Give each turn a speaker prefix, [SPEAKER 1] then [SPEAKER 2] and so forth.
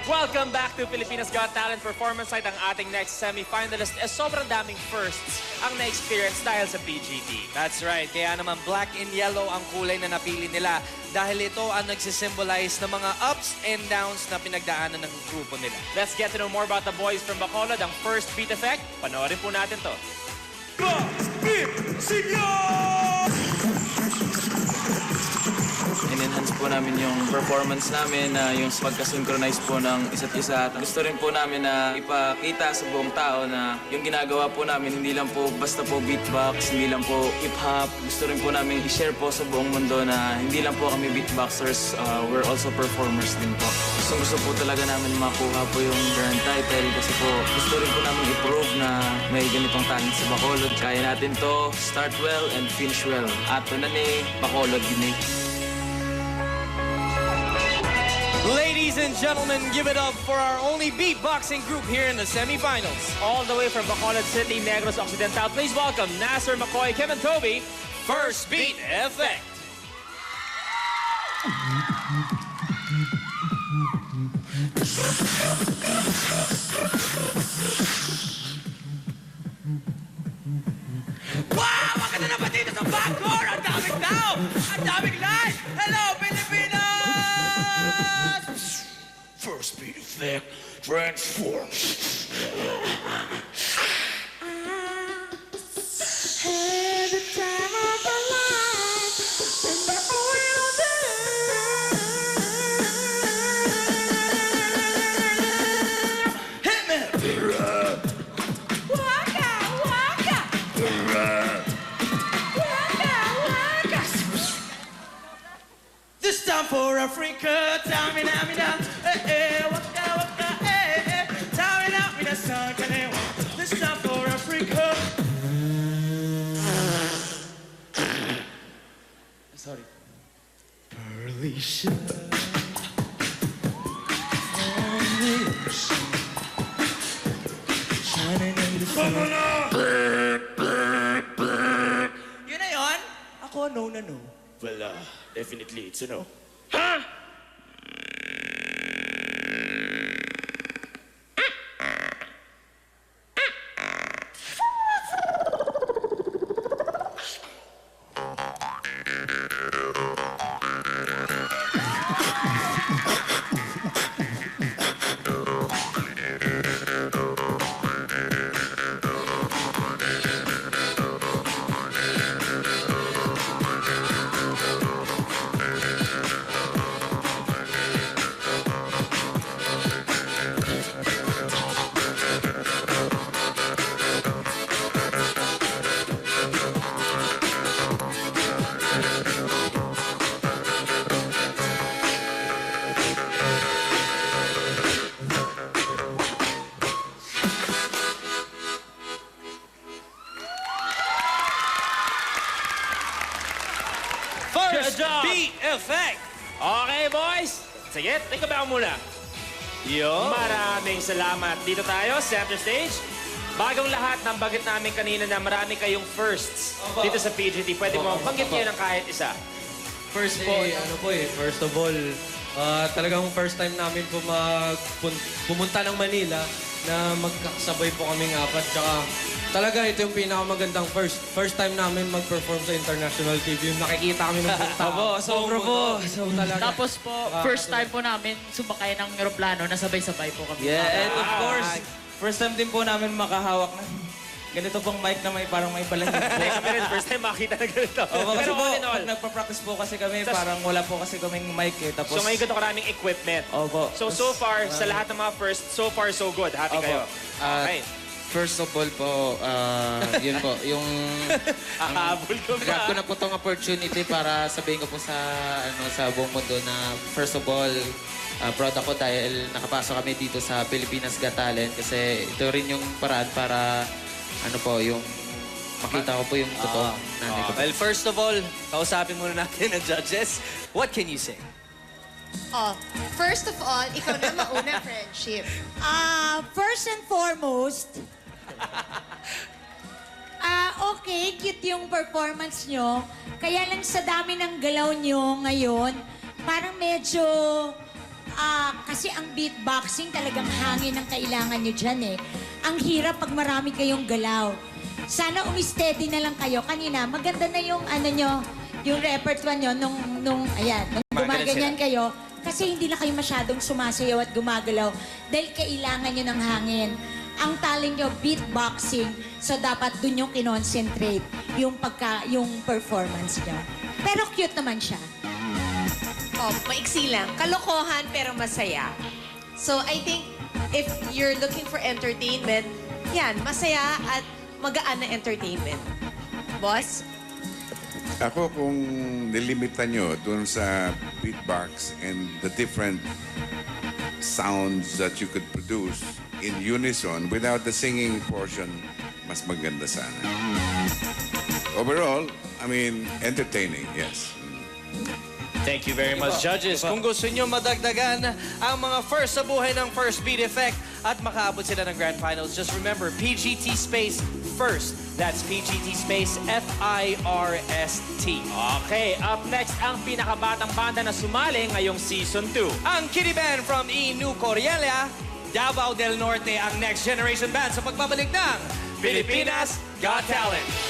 [SPEAKER 1] Welcome back to Pilipinas Got Talent Performance Night. Ang ating next semi-finalist sobrang daming firsts ang na-experience dahil sa PGT.
[SPEAKER 2] That's right. Kaya naman black and yellow ang kulay na napili nila dahil ito ang nagsisymbolize ng mga ups and downs na pinagdaanan ng grupo nila.
[SPEAKER 1] Let's get to know more about the boys from Bacolod. Ang first beat effect, panoorin po natin to.
[SPEAKER 3] Box Beat Signal!
[SPEAKER 4] In-enhance po namin yung performance namin, yung pagka-synchronize po ng isa't isa. At gusto rin po namin na ipakita sa buong tao na yung ginagawa po namin hindi lang po basta po beatbox, hindi lang po hip-hop. Gusto rin po namin i-share po sa buong mundo na hindi lang po kami beatboxers, we're also performers din po. Gusto po talaga namin makuha po yung grand title kasi po gusto rin po namin i-prove na may ganitong talent sa Bacolod. Kaya natin to start well and finish well. Ato na ni Bacolod Gini.
[SPEAKER 2] Ladies and gentlemen, give it up for our only beatboxing group here in the semifinals.
[SPEAKER 1] All the way from Bacolod City, Negros Occidental, please welcome Nasser, McCoy, Kevin Toby, First Beat Effect.
[SPEAKER 2] Wow! Maganda naman dito sa backcourt! Ang daming tao! Ang daming light! Hello, Pilipinas!
[SPEAKER 3] First Beat Effect transform.
[SPEAKER 2] This time for Africa, tamina, mina, waka, waka, tamina, mina, sakalewa. This time for Africa. Sorry. Perlisha. Yun na yun? Ako, no na no.
[SPEAKER 3] Well, definitely it's a no.
[SPEAKER 2] First
[SPEAKER 1] Good job.
[SPEAKER 2] Beat Effect.
[SPEAKER 1] Okay, boys. Sige, think about muna.
[SPEAKER 2] Yo.
[SPEAKER 1] Maraming salamat. Dito tayo, center stage. Bagong lahat ng bagit namin kanina na marami kayong firsts dito sa PGT. Pwede mo banggit niyo ng kahit isa.
[SPEAKER 5] First po, first of all, talagang first time namin po pumunta ng Manila na magkakasabay po kaming apat. Tsaka talaga ito yung pinakamagandang first time namin mag-perform sa international TV. Yung nakikita kami ng buong tao.
[SPEAKER 2] Sobra po.
[SPEAKER 5] So talaga.
[SPEAKER 6] Tapos po, first time po namin sumakay ng eroplano na sabay-sabay po kami.
[SPEAKER 4] Yeah, and of course, first time din po namin makahawak na ganito pong mic na may parang may balangin po.
[SPEAKER 1] Kami rin, first time makita na ganito.
[SPEAKER 4] Opo, kasi
[SPEAKER 1] Pero
[SPEAKER 4] po,
[SPEAKER 1] all in all,
[SPEAKER 4] pag nagpa-practice po kasi kami, parang wala po kasi kaming mic eh. Tapos,
[SPEAKER 1] so ngayon ganito karaming equipment.
[SPEAKER 4] Opo.
[SPEAKER 1] So far, sa lahat ng mga first, so far so good. Happy
[SPEAKER 4] Opo.
[SPEAKER 1] kayo. Okay.
[SPEAKER 7] First of all po, yun po, yung
[SPEAKER 1] Hahabol ko
[SPEAKER 7] grab ko
[SPEAKER 1] ba?
[SPEAKER 7] na po tong opportunity para sabihin ko po sa sa buong mundo na first of all, proud ako dahil nakapasok kami dito sa Pilipinas Got Talent kasi ito rin yung paraan para yung makita ko po yung totoong nanay ko.
[SPEAKER 2] Well, first of all, kausapin muna natin ang judges. What can you say?
[SPEAKER 8] Oh, first of all, ikaw na mauna, friendship.
[SPEAKER 9] First and foremost, okay, cute yung performance nyo. Kaya lang sa dami ng galaw nyo ngayon, parang medyo kasi ang beatboxing talagang hangin ang kailangan nyo dyan eh. Ang hirap pag marami kayong galaw. Sana umi-steady na lang kayo. Kanina, maganda na yung ano nyo, yung repertoire nyo nung gumaganyan kayo. Kasi hindi na kayo masyadong sumasayaw at gumagalaw dahil kailangan nyo ng hangin. Ang talent nyo, beatboxing. So, dapat dun yung kinoncentrate yung performance nyo. Pero cute naman siya.
[SPEAKER 10] Oh, maiksi lang. Kalokohan pero masaya. So, I think if you're looking for entertainment, yan, masaya at magaan na entertainment. Boss?
[SPEAKER 11] Ako kung nilimitan nyo dun sa beatbox and the different sounds that you could produce in unison without the singing portion, mas maganda sana. Overall, I mean, entertaining, yes.
[SPEAKER 1] Thank you very much, judges.
[SPEAKER 2] Kung gusto nyo madagdagan ang mga first sa buhay ng First Beat Effect at makaabot sila ng Grand Finals, just remember, PGT space first. That's PGT space FIRST.
[SPEAKER 1] Okay, up next ang pinakabatang banda na sumali ngayong Season 2.
[SPEAKER 2] Ang Kitty Band from New Corielia, Davao del Norte ang next generation band sa pagbabalik ng
[SPEAKER 1] Pilipinas Got Talent.